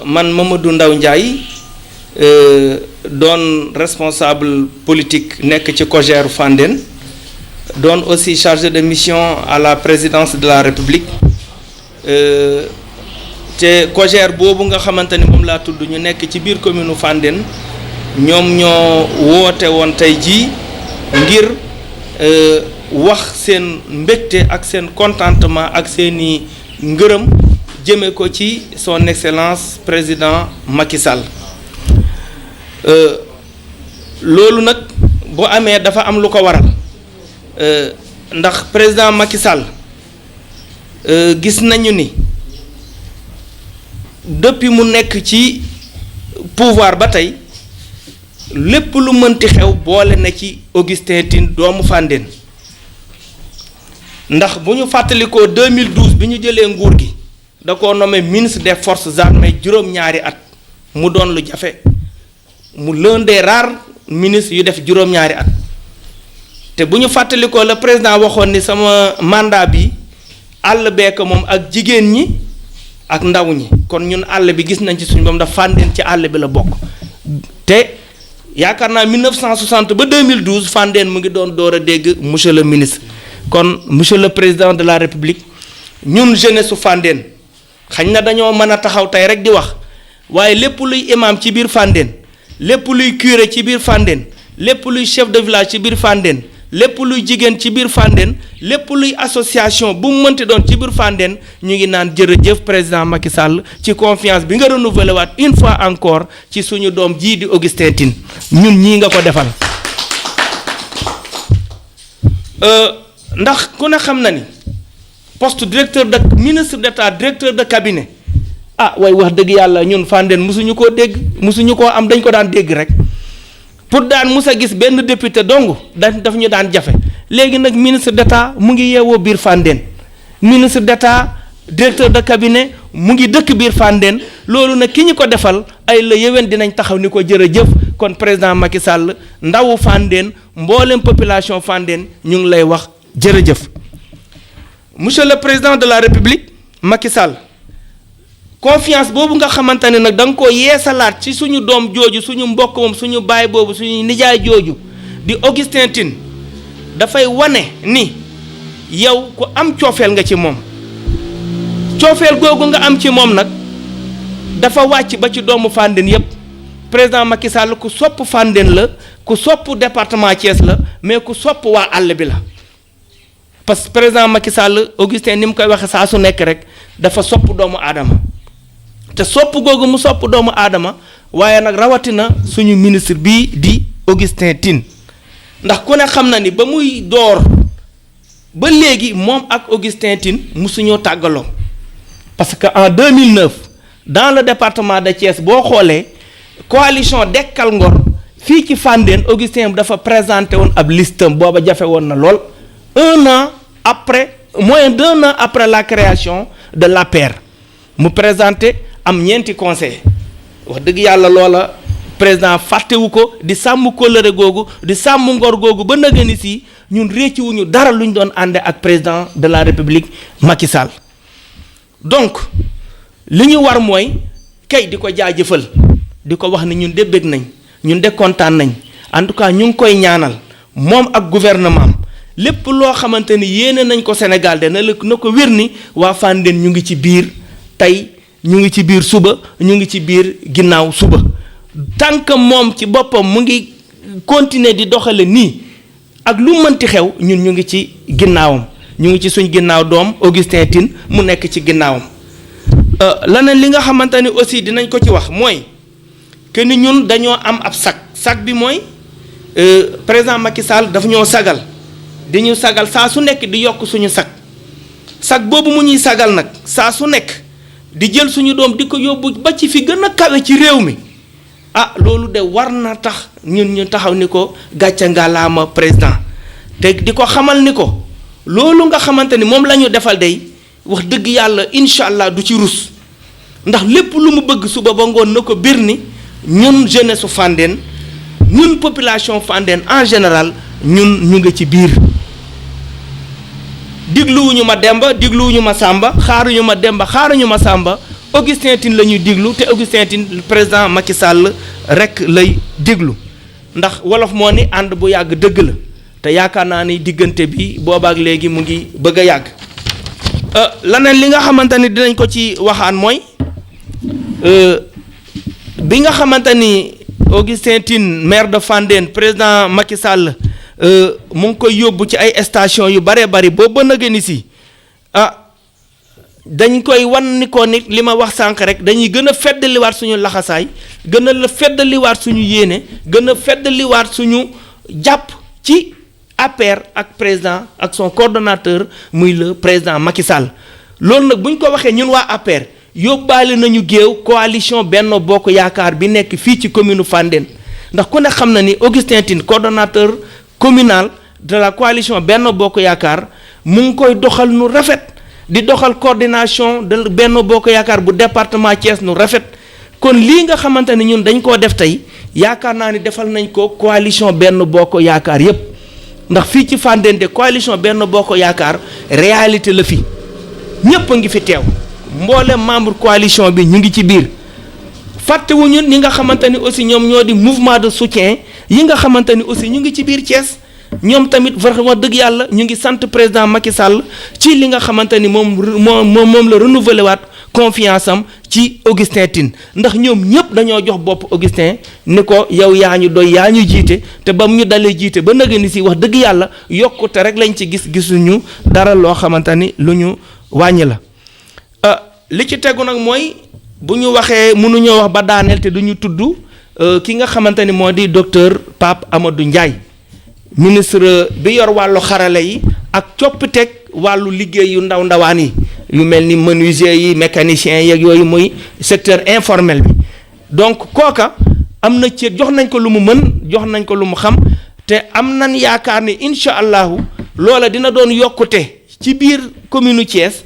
man Mamadou Ndaw Ndiaye doon responsable politique nekk ci COJER Fandène doon aussi chargé de mission à la présidence de la République te COJER boobu nga xamante ni moom laa tudd ñu nekk ci biir commune Fandène ñoom ñoo woote woon tey jii ngir wax seen mbégte ak seen contentement ak seeni ngërëm jëme ko ci son excellence président Macky Sall loolu nag bu amee dafa am lu ko waral ndax président Macky Sall gis nañu ni depuis mu nekk ci pouvoir ba tey lépp lu mënti xew boole na ci Augustin Tine doomu Fandène ndax bu ñu fàttalikoo 2012 bi ñu jëlee nguur gi da ko nommé ministre des forces armées juróom-ñaari at mu doon lu jafe mu l'un des rares ministres yu def juróom-ñaari at te bu ñu fàttalikoo le président waxoon ni sama mandat bi àll beek moom ak jigéen ñi ak ndaw ñi kon ñun àll bi gis nañ ci suñu boom dafa Fandène ci àll bi la bokk te yaakaar naa 1960 ba 2012 Fandène mu ngi doon door a dégg monsieur le ministre kon monsieur le président de la république ñun jeunesse su Fandène xañ na dañoo mën a taxaw tey rek di wax waaye lépp luy imam ci biir Fandène lépp luy curé ci biir Fandène lépp luy chef de village ci biir Fandène lépp luy jigéen ci biir Fandène lépp luy association bu mu mënti doon ci biir Fandène ñu ngi naan jërëjëf président Macky Sall ci confiance bi nga renouvelé waat une fois encore ci suñu doom jii di Augustin Tine ñun ñii nga ko defal ndax ku ne xam na ni poste directeur de ministre d'état directeur de cabinet way wax dëgg yàlla ñun Fandène musuñu koo dégg musuñu koo am dañ ko daan dégg rek pour daan musa gis benn député dong daf ñu daan jafe léegi nag ministre d'état mu ngi yeewoo biir Fandène ministre d'état directeur de cabinet mu ngi dëkk biir Fandène loolu nag ki ñu ko defal ay la yéwén dinañ taxaw ni ko jërëjëf kon président Macky Sall ndawu Fandène mboolem population Fandène ñu ngi lay wax jërëjëf monsieur le président de la république Macky Sall confiance boobu nga xamante ne nag da nga ko yeesalaat ci suñu doom jooju suñu mbokk moom suñu baay boobu suñu nijaay jooju di Augustin Tine dafay wane ni yow ku am coofeel nga ci moom coofeel googu nga am ci moom nag dafa wàcc ba ci doomu Fandène yépp président Macky Sall ku sopp Fandène la ku sopp département Thiès la mais ku sopp waa àll bi la parce que président Macky Sall Augustin ni mu koy waxe saa su nekk rek dafa sopp doomu aadama te sopp googu mu sopp doomu aadama waaye nag rawatina suñu ministre bii di Augustin Tine ndax ku ne xam na ni ba muy door ba léegi moom ak Augustin Tine musuñoo tàggaloo parce que en 2009 dans le département de Thiès boo xoolee coalition Dekkal Ngor fii ci Fandène Augustin dafa présenté woon ab listam booba jafe woon na lool moins d'un an après la création de l'APR mu présenté am ñeenti conseil wax dëgg yàlla loola président fàttewu ko di sàmm kóllëre googu di sàmm ngor googu ba nëgëni si ñun réccuwuñu dara lu ñu doon ànde ak président de la république Macky Sall donc li ñu war mooy kay di ko jaajëfal di ko wax ni ñun de bëgg nañ ñun de kontaan nañ en tout cas ñu ngi koy ñaanal moom ak gouvernement lépp loo xamante ni yéene nañ ko Sénégal de na ko wér ni waa Fandène ñu ngi ci biir tey ñu ngi ci biir suba ñu ngi ci biir ginnaaw suba tant que moom ci boppam mu ngi continuer di doxale nii ak lu mënti xew ñun ñu ngi ci ginnaawam ñu ngi ci suñ ginnaaw doom Augustin Tine mu nekk ci ginnaawam leneen li nga xamante ni aussi dinañ ko ci wax mooy que ni ñun dañoo am ab sag bi mooy président Macky Sall daf ñoo sagal di ñu sagal saa su nekk di yokk suñu sag boobu mu ñuy sagal nag saa su nekk di jël suñu doom di ko yóbbu ba ci fi gën a kawe ci réew mi loolu de war na tax ñun ñu taxaw ni ko gàcce ngalaama président te di ko xamal ni ko loolu nga xamante ni moom la ñu defal day wax dëgg yàlla incha allah du ci rus ndax lépp lu mu bëgg suba ba ngoon na ko bir ni ñun jeunesse su Fandène ñun population Fandène en général ñun ñu ngi ci biir digluwuñu ma demba digluwuñu ma sàmba xaaruñu ma demba xaaruñu ma sàmba Augustin Tine la ñuy déglu te Augustin Tine président Macky Sall rek lay déglu ndax wolof moo ni ànd bu yàgg dëgg la te yaakaar naa ni diggante bi boobaak léegi mu ngi bëgg a yàgg leneen li nga xamante ni dinañ ko ci waxaan mooy bi nga xamante ni Augustin Tine maire de Fandène président Macky Sall mu ngi koy yóbbu ci ay station yu bare bari boobu ba nëgë ni si dañ koy wan ni ko nit li ma wax sànq rek dañuy gën a feddaliwaat suñu laxasaay gën a la feddaliwaat suñu yéene gën a feddaliwaat suñu jàpp ci APR ak président ak son coordonnateur muy le président Macky Sall loolu nag bu ñu ko waxee ñun waa APR yóbbaale nañu géew coalition Benno Bokk Yaakaar bi nekk fii ci commune Fandène ndax ku ne xam na ni Augustin Tine coordonnateur communal de la coalition Benno Bokk Yaakaar mu ngi koy doxal nu rafet di doxal coordination de Benno Bokk Yaakaar bu département Thiès nu rafet kon lii nga xamante ni ñun dañ koo def tey yaakaar naa ni defal nañ ko coalition Benno Bokk Yaakaar yépp ndax fii ci Fandène de coalition Benno Bokk Yaakaar réalité la fi ñépp a ngi fi teew mboolem membre coalition bi ñu ngi ci biir fàttewuñu ñi nga xamante ni aussi ñoom ñoo di mouvement de soutien yi nga xamante ni aussi ñu ngi ci biir Thiès ñoom tamit vraiment dëgg yàlla ñu ngi sant président Macky Sall ci li nga xamante ni moom la renouveler waat confiance am ci Augustin Tine ndax ñoom ñëpp dañoo jox bopp Augustin ni ko yow yaa ñu doy yaa ñu jiite te ba mu ñu dalee jiite ba nëgë ni si wax dëgg yàlla yokkute rek lañ ci gisuñu dara loo xamante ni lu ñu wàññi la. li ci tegu nag mooy bu ñu waxee mënuñoo wax ba daaneel te duñu tudd ki nga xamante ni moo di docteur Pape Amadou Ndiaye ministre bi yor wàllu xarale yi ak coppiteg wàllu liggéey yu ndaw ndawaan yi yu mel ni menuisier yi mécanicien yeeg yooyu muy secteur informel bi donc kooka am na ci jox nañ ko lu mu mën jox nañ ko lu mu xam te am nañ yaakaar ni incha allahu loola dina doon yokkute ci biir commune Thiès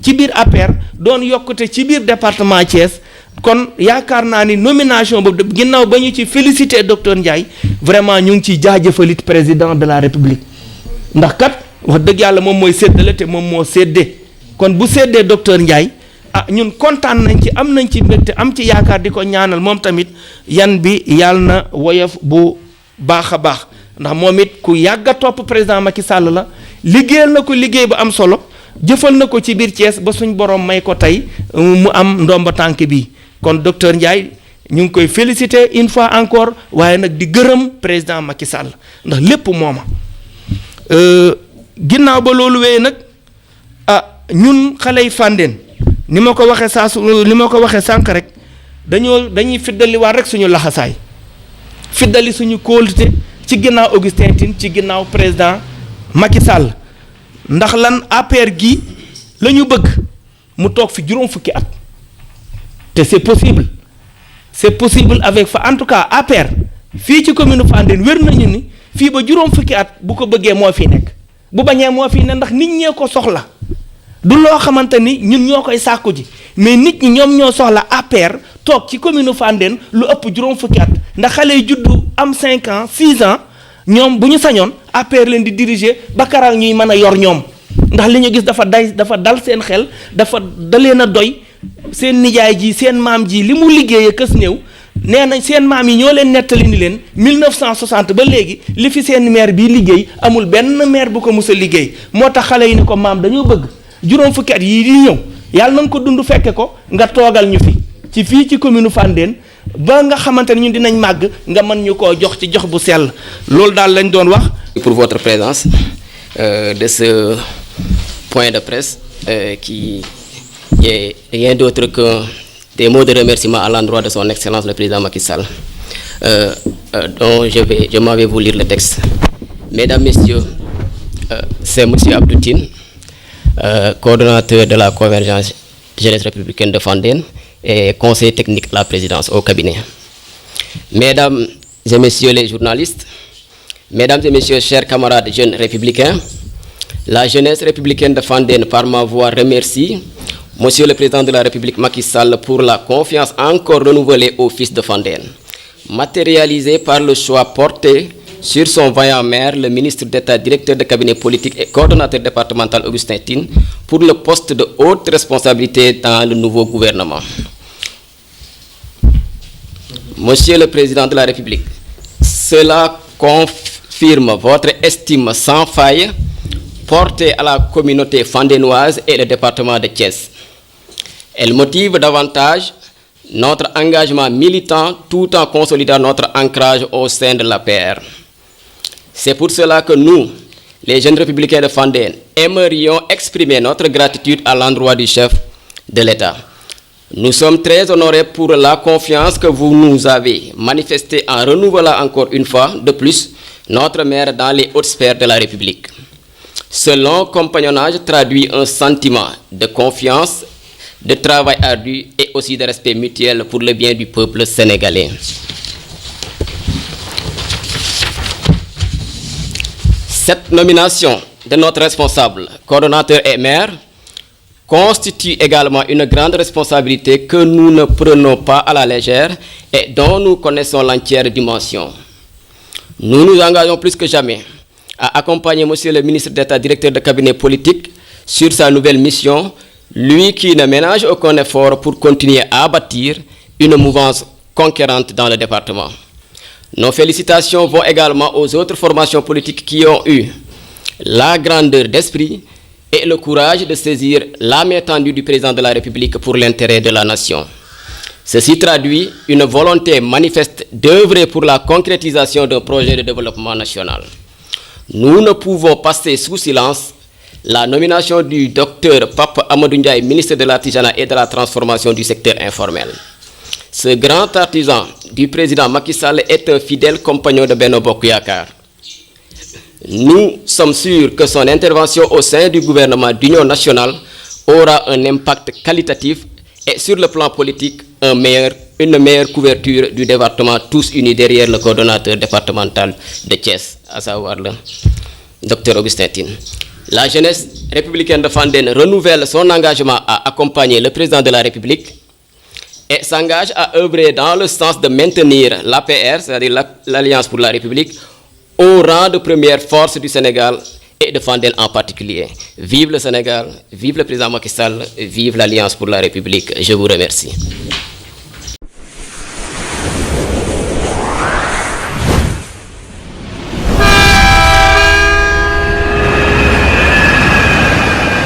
ci biir APR doon yokkute ci biir département Thiès kon yaakaar naa ni nomination boobu ginnaaw ba ñu ci félicité docteur Ndiaye vraiment ñu ngi ciy jaajëfalit président de la république ndax kat wax dëgg yàlla moom mooy séddale te moom moo séddee kon bu séddee docteur Ndiaye ñun kontaan nañ ci am nañ ci mbégte am ci yaakaar di ko ñaanal moom tamit yan bi yàlla na woyof bu baax a baax ndax moom it ku yàgg a topp président Macky Sall la liggéeyal na ko liggéey bu am solo jëfal na ko ci biir Thiès ba suñ borom may ko tey mu am ndomba tànk bi kon docteur Ndiaye ñu ngi koy féliciter une fois encore waaye nag di gërëm président Macky Sall ndax lépp mooma ginnaaw ba loolu wéyee nag ñun xale yi Fandène ni ma ko waxee sànq rek dañuy fiddaliwaat rek suñu laxasaay fiddali suñu kóolute ci ginnaaw Augustin Tine ci ginnaaw président Macky Sall ndax lan APR gi la ñu bëgg mu toog fi juróom fukki at te c'est possible avec fa en tout cas APR fii ci commune Fandène wér nañu ni fii ba juróom fukki at bu ko bëggee moo fi nekk bu bañee moo fi ne ndax nit ñee ko soxla du loo xamante ni ñun ñoo koy sàkku ji mais nit ñi ñoom ñoo soxla APR toog ci commune Fandène lu ëpp juróom fukki at ndax xale yi juddu am 5 ans 6 ans ñoom bu ñu sañoon APR leen di diriger ba karaag ñuy mën a yor ñoom ndax li ñu gis dafa dal seen xel dafa dalee na doy seen nijaay ji seen maam ji li mu liggéeyee kës néew nee nañ seen maam yi ñoo leen nettali ni leen 1960 ba léegi li fi seen maire bi liggéey amul benn maire bu ko mus a liggéey moo tax xale yi ni ko maam dañoo bëgg juróom fukki at yii di ñëw yàlla na nga ko dund fekke ko nga toogal ñu fi ci fii ci commune Fandène ba nga xamante ne ñun dinañ màgg nga mën ñu koo jox ci jox bu sell loolu daal lañ doon wax. Pour votre présence de ce point de presse qui est rien d'autre que des mots de remerciement à l'endroit de son excellence le président Macky Sall, dont je m'en vais vous lire le texte. Mesdames, Messieurs, c'est monsieur Abdou Tine, coordonnateur de la convergence jeunesse républicaine de Fandène et conseiller technique à la présidence au cabinet. Mesdames et Messieurs les journalistes, Mesdames et Messieurs, chers camarades jeunes républicains, la jeunesse républicaine de Fandène par ma voix remercie Monsieur le Président de la République Macky Sall pour la confiance encore renouvelée au fils de Fandène, matérialisée par le choix porté sur son vaillant maire, le ministre d'État, directeur de cabinet politique et coordonnateur départemental Augustin Tine, pour le poste de haute responsabilité dans le nouveau gouvernement. Monsieur le Président de la République, cela confirme votre estime sans faille portée à la communauté fandénoise et le département de Thiès. Elle motive davantage notre engagement militant tout en consolidant notre ancrage au sein de l'APR. C'est pour cela que nous, les jeunes républicains de Fandène, aimerions exprimer notre gratitude à l'endroit du chef de l'État. Nous sommes très honorés pour la confiance que vous nous avez manifestée en renouvelant encore une fois de plus notre maire dans les hautes sphères de la République. Ce long compagnonnage traduit un sentiment de confiance, de travail ardu et aussi de respect mutuel pour le bien du peuple sénégalais. Cette nomination de notre responsable, coordonnateur et maire, constitue également une grande responsabilité que nous ne prenons pas à la légère et dont nous connaissons l'entière dimension. Nous nous engageons plus que jamais à accompagner Monsieur le ministre d'État, directeur de cabinet politique, sur sa nouvelle mission, lui qui ne ménage aucun effort pour continuer à bâtir une mouvance conquérante dans le département. Nos félicitations vont également aux autres formations politiques qui ont eu la grandeur d'esprit et le courage de saisir la main tendue du président de la République pour l'intérêt de la nation. Ceci traduit une volonté manifeste d'œuvrer pour la concrétisation d'un projet de développement national. Nous ne pouvons passer sous silence la nomination du docteur Pape Amadou Ndiaye, ministre de l'Artisanat et de la transformation du secteur informel. Ce grand artisan du président Macky Sall est un fidèle compagnon de Benno Bokk Yakaar. Nous sommes sûrs que son intervention au sein du gouvernement d'union nationale aura un impact qualitatif et sur le plan politique, une meilleure couverture du département, tous unis derrière le coordonnateur départemental de Thiès, à savoir le Dr Augustin Tine. La jeunesse républicaine de Fandène renouvelle son engagement à accompagner le président de la République et s'engage à œuvrer dans le sens de maintenir l'APR, c'est-à-dire l'Alliance pour la République, au rang de première force du Sénégal et de Fandène en particulier. Vive le Sénégal, vive le président Macky Sall, vive l'Alliance pour la République. Je vous remercie.